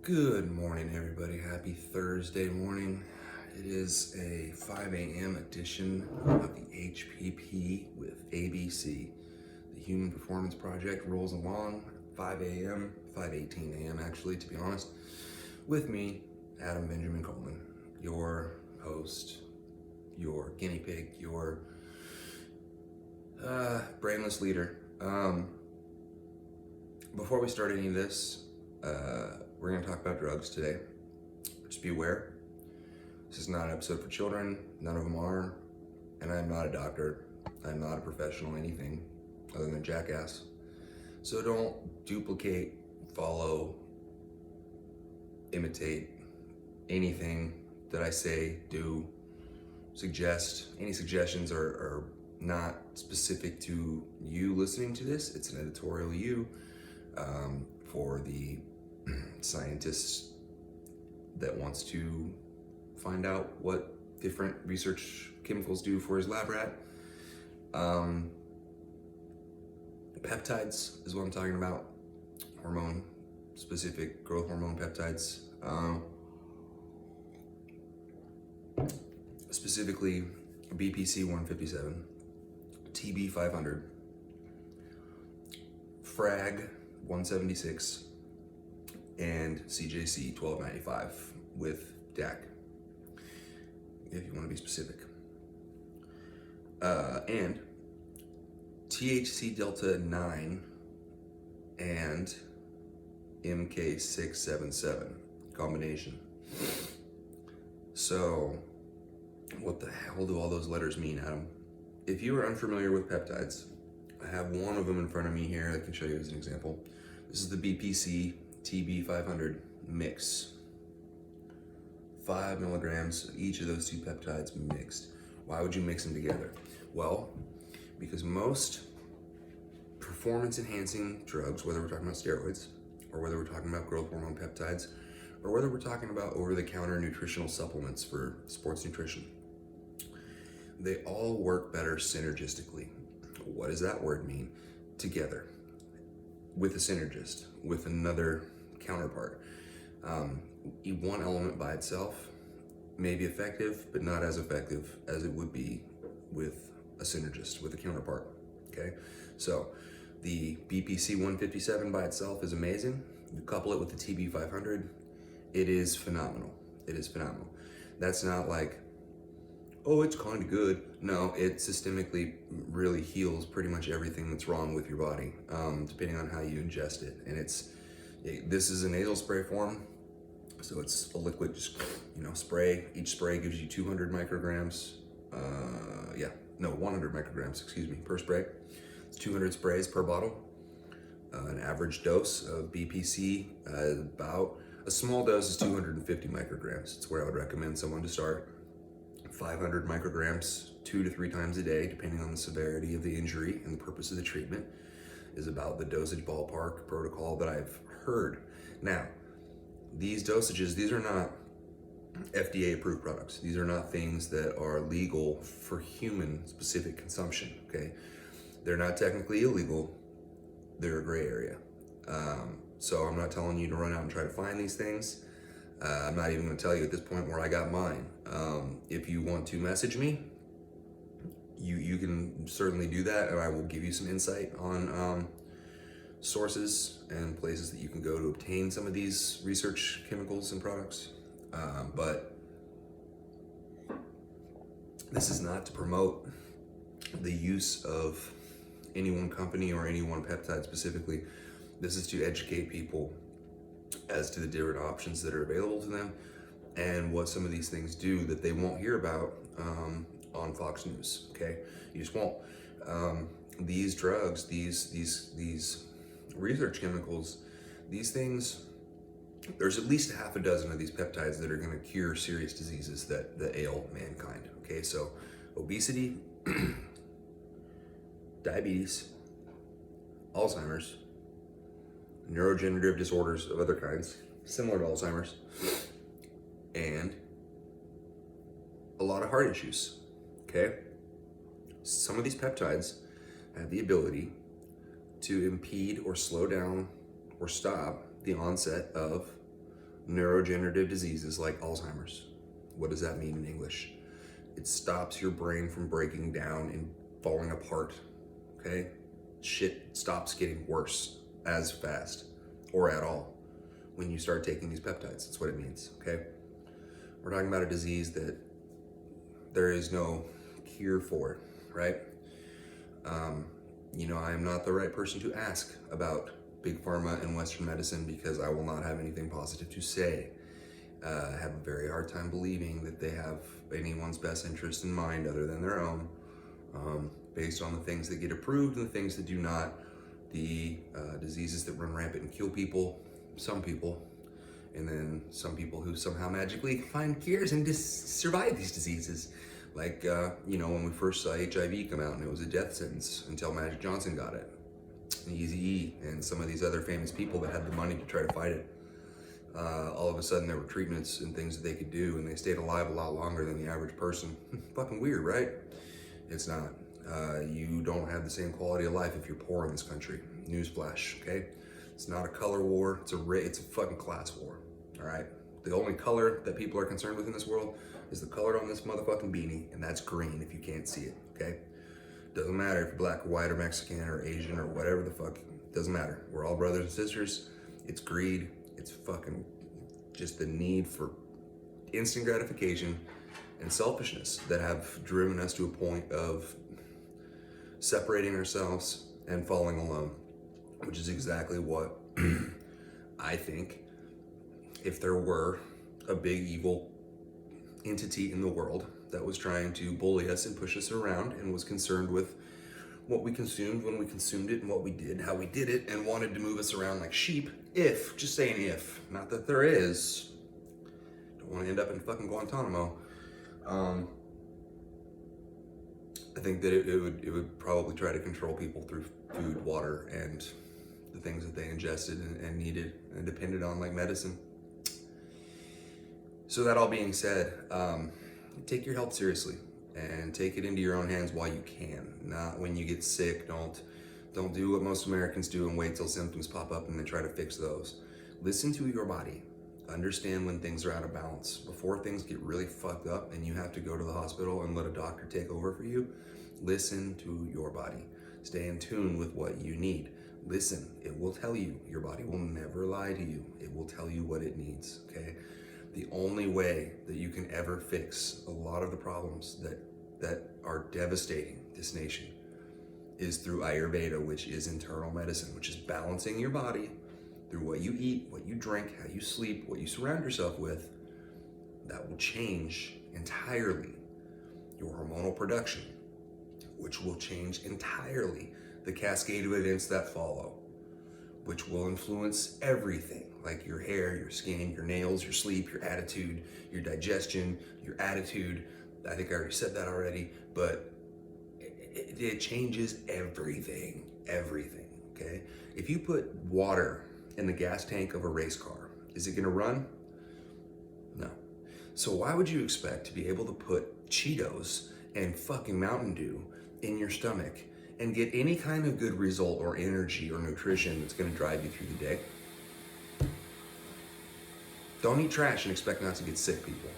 Good morning, everybody. Happy Thursday morning. It is a 5 a.m. edition of the HPP with ABC. The Human Performance Project rolls along 5 a.m., 5:18 a.m. actually, to be honest, with me, Adam Benjamin Coleman, your host, your guinea pig, your brainless leader. Before we start any of this, we're going to talk about drugs today. Just be aware, this is not an episode for children. None of them are. And I'm not a doctor. I'm not a professional anything other than a jackass. So don't duplicate, follow, imitate anything that I say, do, suggest. Any suggestions are not specific to you listening to this. It's an editorial you for the scientist that wants to find out what different research chemicals do for his lab rat. Peptides is what I'm talking about. Hormone specific growth hormone peptides. Specifically BPC 157, TB 500, Frag 176, and CJC 1295 with DAC, if you want to be specific. And THC Delta 9 and MK677 combination. So, what the hell do all those letters mean, Adam? If you are unfamiliar with peptides, I have one of them in front of me here I can show you as an example. This is the BPC TB500 mix. 5 milligrams of each of those two peptides mixed. Why would you mix them together? Well, because most performance enhancing drugs, whether we're talking about steroids, or whether we're talking about growth hormone peptides, or whether we're talking about over-the-counter nutritional supplements for sports nutrition, they all work better synergistically. What does that word mean? Together, with a synergist, with another counterpart. One element by itself may be effective, but not as effective as it would be with a synergist, with a counterpart, okay? So the BPC 157 by itself is amazing. You couple it with the TB 500, it is phenomenal. It is phenomenal. That's not like, oh, it's kind of good. No, it systemically really heals pretty much everything that's wrong with your body, depending on how you ingest it. And this is a nasal spray form, so it's a liquid, just, spray. Each spray gives you 200 micrograms, 100 micrograms, per spray. It's 200 sprays per bottle. An average dose of BPC, about a small dose is 250 micrograms. It's where I would recommend someone to start. 500 micrograms 2 to 3 times a day, depending on the severity of the injury and the purpose of the treatment, is about the dosage ballpark protocol that I've heard. Now, these dosages, these are not FDA approved products. These are not things that are legal for human specific consumption, okay? They're not technically illegal. They're a gray area. So I'm not telling you to run out and try to find these things. I'm not even going to tell you at this point where I got mine. If you want to message me, you can certainly do that, and I will give you some insight on sources and places that you can go to obtain some of these research chemicals and products. But this is not to promote the use of any one company or any one peptide specifically. This is to educate people as to the different options that are available to them and what some of these things do that they won't hear about on Fox News, okay? You just won't. These drugs, these research chemicals, these things, there's at least half a dozen of these peptides that are gonna cure serious diseases that ail mankind, okay? So obesity, diabetes, Alzheimer's, neurodegenerative disorders of other kinds, similar to Alzheimer's, and a lot of heart issues, okay? Some of these peptides have the ability to impede or slow down or stop the onset of neurodegenerative diseases like Alzheimer's. What does that mean in English? It stops your brain from breaking down and falling apart, okay? Shit stops getting worse as fast or at all when you start taking these peptides. That's what it means, okay? We're talking about a disease that there is no cure for, right? I am not the right person to ask about big pharma and Western medicine because I will not have anything positive to say. I have a very hard time believing that they have anyone's best interest in mind other than their own, based on the things that get approved and the things that do not, the diseases that run rampant and kill people, some people, and then some people who somehow magically find cures and survive these diseases. Like, when we first saw HIV come out and it was a death sentence until Magic Johnson got it, and Eazy-E, and some of these other famous people that had the money to try to fight it. All of a sudden there were treatments and things that they could do, and they stayed alive a lot longer than the average person. Fucking weird, right? It's not. You don't have the same quality of life if you're poor in this country. Newsflash, okay? It's not a color war, it's a fucking class war, all right? The only color that people are concerned with in this world is the color on this motherfucking beanie, and that's green if you can't see it, okay? Doesn't matter if you're black or white or Mexican or Asian or whatever the fuck, doesn't matter. We're all brothers and sisters. It's greed. It's fucking just the need for instant gratification and selfishness that have driven us to a point of separating ourselves and falling alone, which is exactly what I think, if there were a big evil entity in the world that was trying to bully us and push us around and was concerned with what we consumed, when we consumed it, and what we did, how we did it, and wanted to move us around like sheep, just saying if, not that there is, don't want to end up in fucking Guantanamo, I think that it would probably try to control people through food, water, and the things that they ingested and needed and depended on, like medicine. So that all being said, take your health seriously and take it into your own hands while you can. Not when you get sick. Don't do what most Americans do and wait till symptoms pop up and then try to fix those. Listen to your body. Understand when things are out of balance. Before things get really fucked up and you have to go to the hospital and let a doctor take over for you, listen to your body. Stay in tune with what you need. Listen, it will tell you. Your body will never lie to you. It will tell you what it needs, okay? The only way that you can ever fix a lot of the problems that are devastating this nation is through Ayurveda, which is internal medicine, which is balancing your body through what you eat, what you drink, how you sleep, what you surround yourself with. That will change entirely your hormonal production, which will change entirely the cascade of events that follow, which will influence everything, like your hair, your skin, your nails, your sleep, your attitude, your digestion, your attitude. I think I already said that already, but it changes everything, okay? If you put water in the gas tank of a race car, is it gonna run? No. So why would you expect to be able to put Cheetos and fucking Mountain Dew in your stomach and get any kind of good result or energy or nutrition that's gonna drive you through the day? Don't eat trash and expect not to get sick, people.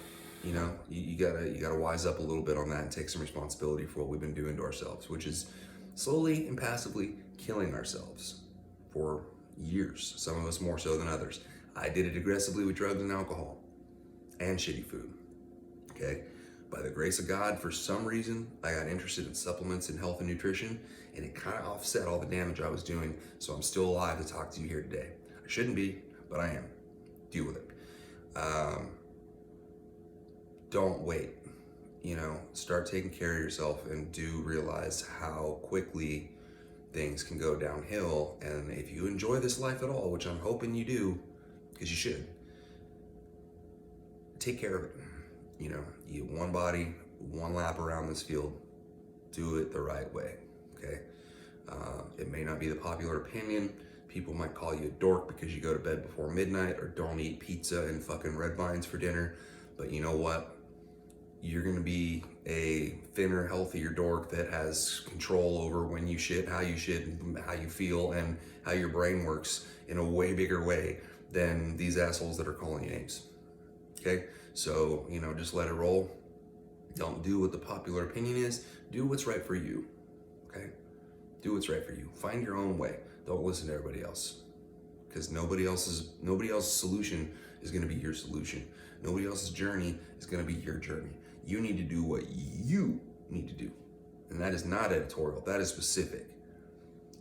You gotta wise up a little bit on that and take some responsibility for what we've been doing to ourselves, which is slowly and passively killing ourselves for years, some of us more so than others. I did it aggressively with drugs and alcohol and shitty food, okay? By the grace of God, for some reason, I got interested in supplements and health and nutrition, and it kind of offset all the damage I was doing, so I'm still alive to talk to you here today. I shouldn't be, but I am. Deal with it. Don't wait. Start taking care of yourself and do realize how quickly things can go downhill. And if you enjoy this life at all, which I'm hoping you do, because you should, take care of it. You have one body, one lap around this field. Do it the right way, okay? It may not be the popular opinion. People might call you a dork because you go to bed before midnight or don't eat pizza and fucking red vines for dinner. But you know what? You're gonna be a thinner, healthier dork that has control over when you shit, and how you feel, and how your brain works in a way bigger way than these assholes that are calling you names. Okay? So, just let it roll. Don't do what the popular opinion is. Do what's right for you. Okay? Do what's right for you. Find your own way. Don't listen to everybody else. Because nobody else's solution is going to be your solution. Nobody else's journey is going to be your journey. You need to do what you need to do. And that is not editorial. That is specific.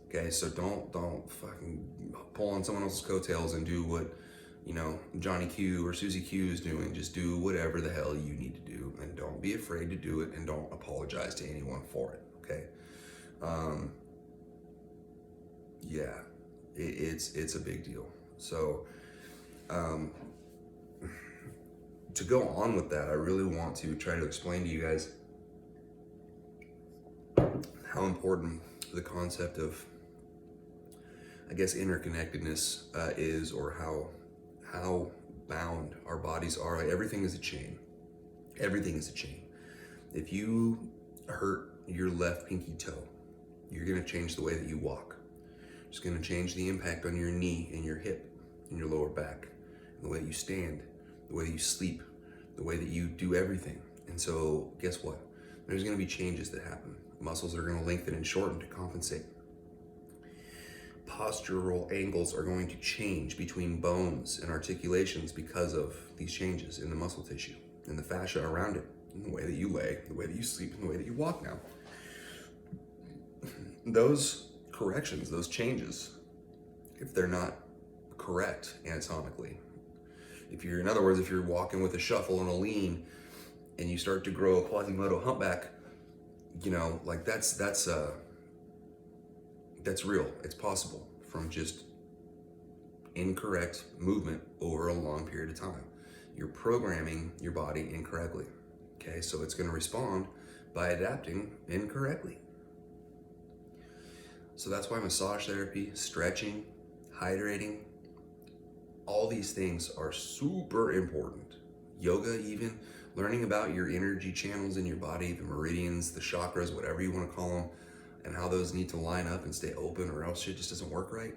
Okay, so don't fucking pull on someone else's coattails and do what, Johnny Q or Susie Q is doing. Just do whatever the hell you need to do, and don't be afraid to do it, and don't apologize to anyone for it. Okay. Yeah, it's a big deal. So, to go on with that, I really want to try to explain to you guys how important the concept of, I guess, interconnectedness is, or how bound our bodies are. Like, everything is a chain. Everything is a chain. If you hurt your left pinky toe, you're gonna change the way that you walk. It's gonna change the impact on your knee and your hip and your lower back, and the way that you stand, the way that you sleep, the way that you do everything. And so guess what? There's gonna be changes that happen. Muscles are gonna lengthen and shorten to compensate. Postural angles are going to change between bones and articulations because of these changes in the muscle tissue and the fascia around it, and the way that you lay, the way that you sleep, and the way that you walk now. Those corrections, those changes, if they're not correct anatomically, if you're walking with a shuffle and a lean and you start to grow a Quasimodo humpback, that's real. It's possible from just incorrect movement over a long period of time. You're programming your body incorrectly. Okay, so it's going to respond by adapting incorrectly. So that's why massage therapy, stretching, hydrating, all these things are super important. Yoga, even learning about your energy channels in your body, the meridians, the chakras, whatever you want to call them, and how those need to line up and stay open, or else shit just doesn't work right.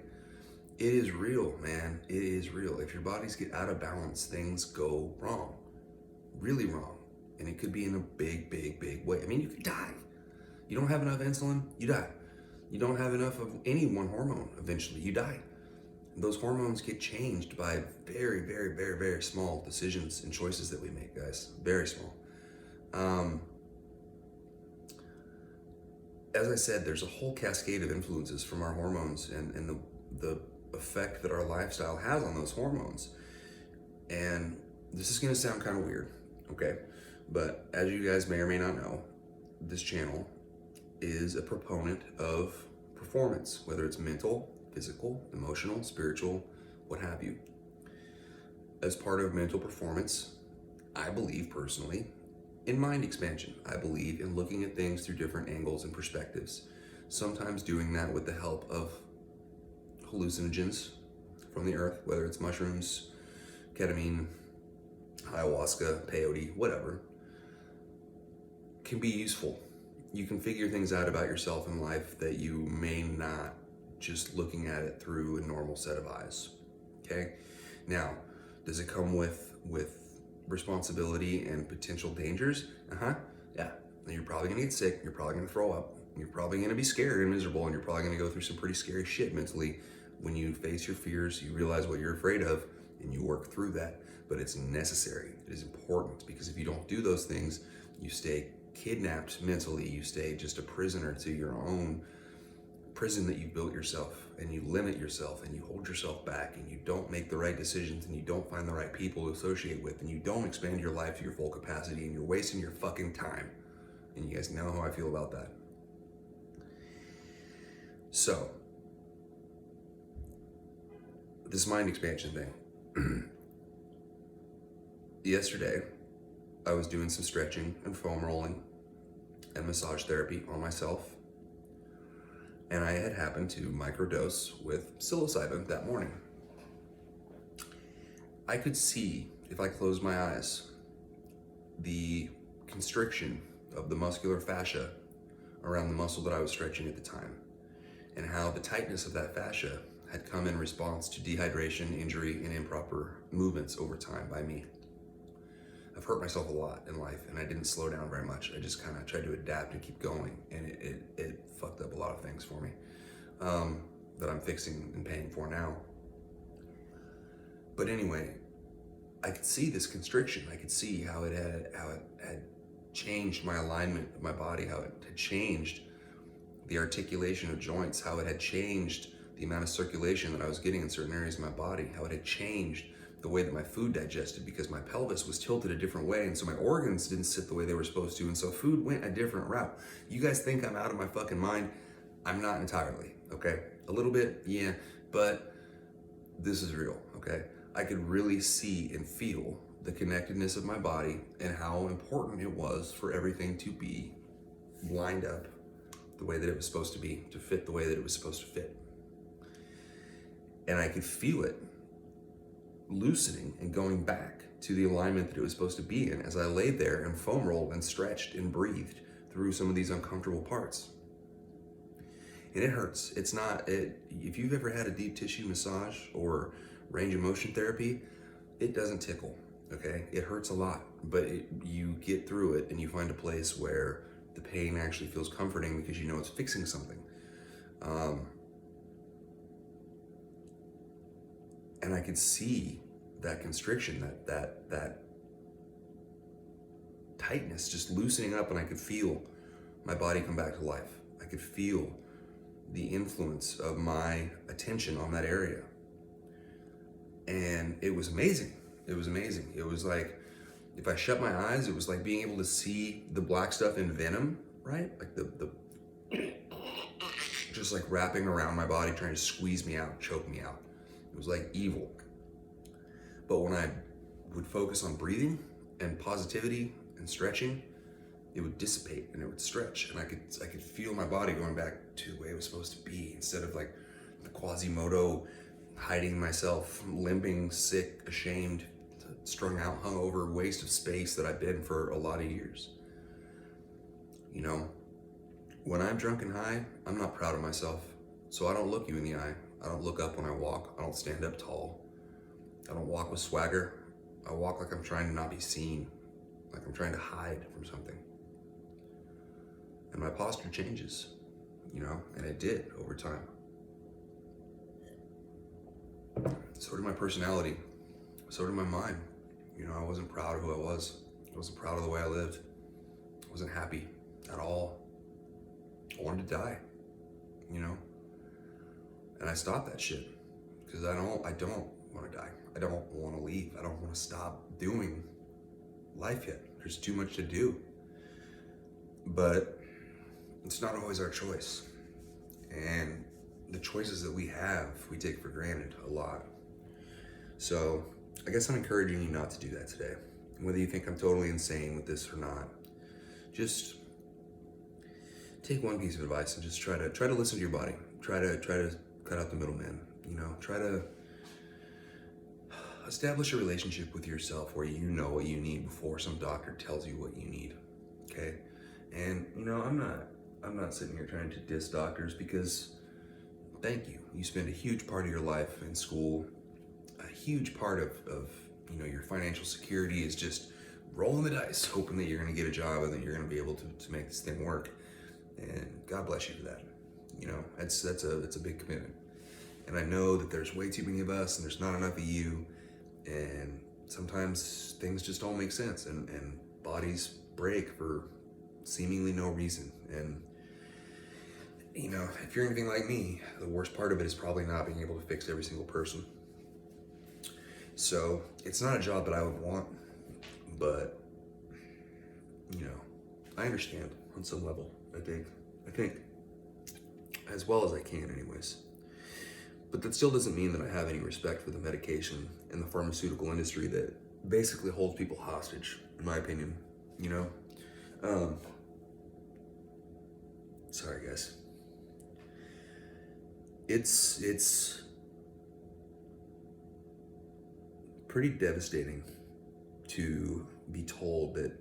It is real, man. It is real. If your bodies get out of balance, things go wrong, really wrong. And it could be in a big, big, big way. I mean, you could die. You don't have enough insulin, you die. You don't have enough of any one hormone, eventually you die. Those hormones get changed by very, very, very, very small decisions and choices that we make, guys. Very small. As I said, there's a whole cascade of influences from our hormones and the effect that our lifestyle has on those hormones. And this is gonna sound kind of weird, okay? But as you guys may or may not know, this channel is a proponent of performance, whether it's mental, physical, emotional, spiritual, what have you. As part of mental performance, I believe personally in mind expansion. I believe in looking at things through different angles and perspectives. Sometimes doing that with the help of hallucinogens from the earth, whether it's mushrooms, ketamine, ayahuasca, peyote, whatever, can be useful. You can figure things out about yourself in life that you may not just looking at it through a normal set of eyes. Okay? Now, does it come with responsibility and potential dangers? Yeah. You're probably gonna get sick, you're probably gonna throw up, you're probably gonna be scared and miserable, and you're probably gonna go through some pretty scary shit mentally. When you face your fears, you realize what you're afraid of, and you work through that. But it's necessary, it is important, because if you don't do those things, you stay kidnapped mentally, you stay just a prisoner to your own prison that you built yourself, and you limit yourself, and you hold yourself back, and you don't make the right decisions, and you don't find the right people to associate with, and you don't expand your life to your full capacity, and you're wasting your fucking time. And you guys know how I feel about that. So, this mind expansion thing. Yesterday, I was doing some stretching and foam rolling and massage therapy on myself. And I had happened to microdose with psilocybin that morning. I could see, if I closed my eyes, the constriction of the muscular fascia around the muscle that I was stretching at the time, and how the tightness of that fascia had come in response to dehydration, injury, and improper movements over time by me. I've hurt myself a lot in life, and I didn't slow down very much. I just kind of tried to adapt and keep going, and it fucked up a lot of things for me that I'm fixing and paying for now. But anyway, I could see this constriction. I could see how it had changed my alignment of my body, how it had changed the articulation of joints, how it had changed the amount of circulation that I was getting in certain areas of my body, how it had changed the way that my food digested, because my pelvis was tilted a different way, and so my organs didn't sit the way they were supposed to, and so food went a different route. You guys think I'm out of my fucking mind? I'm not entirely, okay? A little bit, yeah, but this is real, okay? I could really see and feel the connectedness of my body and how important it was for everything to be lined up the way that it was supposed to be, to fit the way that it was supposed to fit. And I could feel it loosening and going back to the alignment that it was supposed to be in as I laid there and foam rolled and stretched and breathed through some of these uncomfortable parts. And it hurts. It's not, if you've ever had a deep tissue massage or range of motion therapy, it doesn't tickle, okay? It hurts a lot, but you get through it and you find a place where the pain actually feels comforting because you know it's fixing something. And I could see that constriction, that tightness just loosening up, and I could feel my body come back to life. I could feel the influence of my attention on that area. And it was amazing. It was amazing. It was like, if I shut my eyes, it was like being able to see the black stuff in Venom, right? Like the just like wrapping around my body, trying to squeeze me out, choke me out. It was like evil. But when I would focus on breathing and positivity and stretching, it would dissipate and it would stretch, and I could feel my body going back to the way it was supposed to be, instead of like the Quasimodo hiding myself, limping, sick, ashamed, strung out, hungover, waste of space that I've been for a lot of years. You know, when I'm drunk and high, I'm not proud of myself, so I don't look you in the eye. I don't look up when I walk. I don't stand up tall. I don't walk with swagger. I walk like I'm trying to not be seen, like I'm trying to hide from something. And my posture changes, you know, and it did over time. So did my personality, so did my mind. You know, I wasn't proud of who I was. I wasn't proud of the way I lived. I wasn't happy at all. I wanted to die, you know? And I stopped that shit because I don't want to die. I don't want to leave. I don't want to stop doing life yet. There's too much to do. But it's not always our choice. And the choices that we have, we take for granted a lot. So I guess I'm encouraging you not to do that today. Whether you think I'm totally insane with this or not, just take one piece of advice and just try to listen to your body. Try to cut out the middleman. You know, try to establish a relationship with yourself where you know what you need before some doctor tells you what you need. Okay? And you know, I'm not sitting here trying to diss doctors, because thank you. You spend a huge part of your life in school. A huge part of you know, your financial security is just rolling the dice, hoping that you're going to get a job and that you're going to be able to make this thing work. And God bless you for that. You know, that's a big commitment. And I know that there's way too many of us, and there's not enough of you. And sometimes things just don't make sense, and bodies break for seemingly no reason. And you know, if you're anything like me, the worst part of it is probably not being able to fix every single person. So it's not a job that I would want, but you know, I understand on some level. I think as well as I can anyways. But that still doesn't mean that I have any respect for the medication and the pharmaceutical industry that basically holds people hostage, in my opinion, you know? Sorry guys. It's pretty devastating to be told that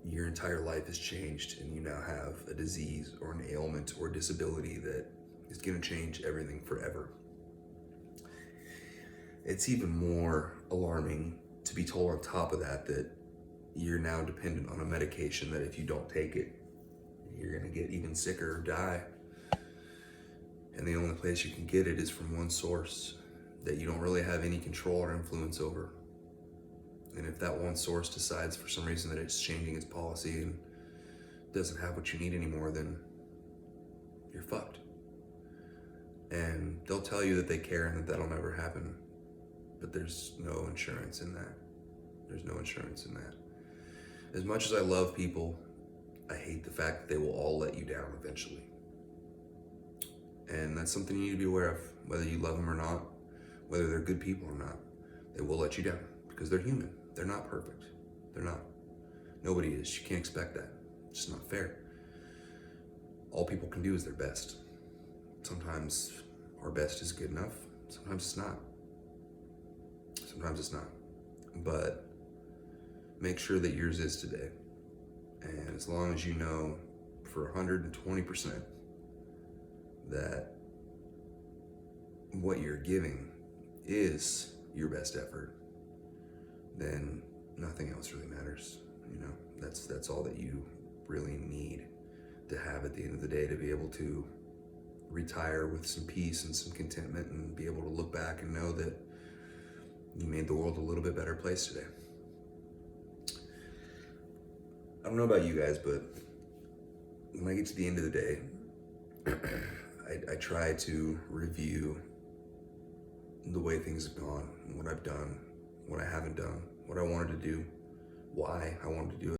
your entire life has changed and you now have a disease or an ailment or disability that is going to change everything forever. it's even more alarming to be told on top of that that you're now dependent on a medication that if you don't take it, you're gonna get even sicker or die. And the only place you can get it is from one source that you don't really have any control or influence over. And if that one source decides for some reason that it's changing its policy and doesn't have what you need anymore, then you're fucked. And they'll tell you that they care and that that'll never happen, but there's no insurance in that. There's no insurance in that. As much as I love people, I hate the fact that they will all let you down eventually. And that's something you need to be aware of, whether you love them or not, whether they're good people or not. They will let you down because they're human. They're not perfect. They're not. Nobody is. You can't expect that. It's just not fair. All people can do is their best. Sometimes our best is good enough. Sometimes it's not. Sometimes it's not. But make sure that yours is today. And as long as you know for 120% that what you're giving is your best effort, then nothing else really matters. You know, that's all that you really need to have at the end of the day, to be able to retire with some peace and some contentment and be able to look back and know that you made the world a little bit better place today. I don't know about you guys, but when I get to the end of the day, I try to review the way things have gone, what I've done, what I haven't done, what I wanted to do, why I wanted to do it.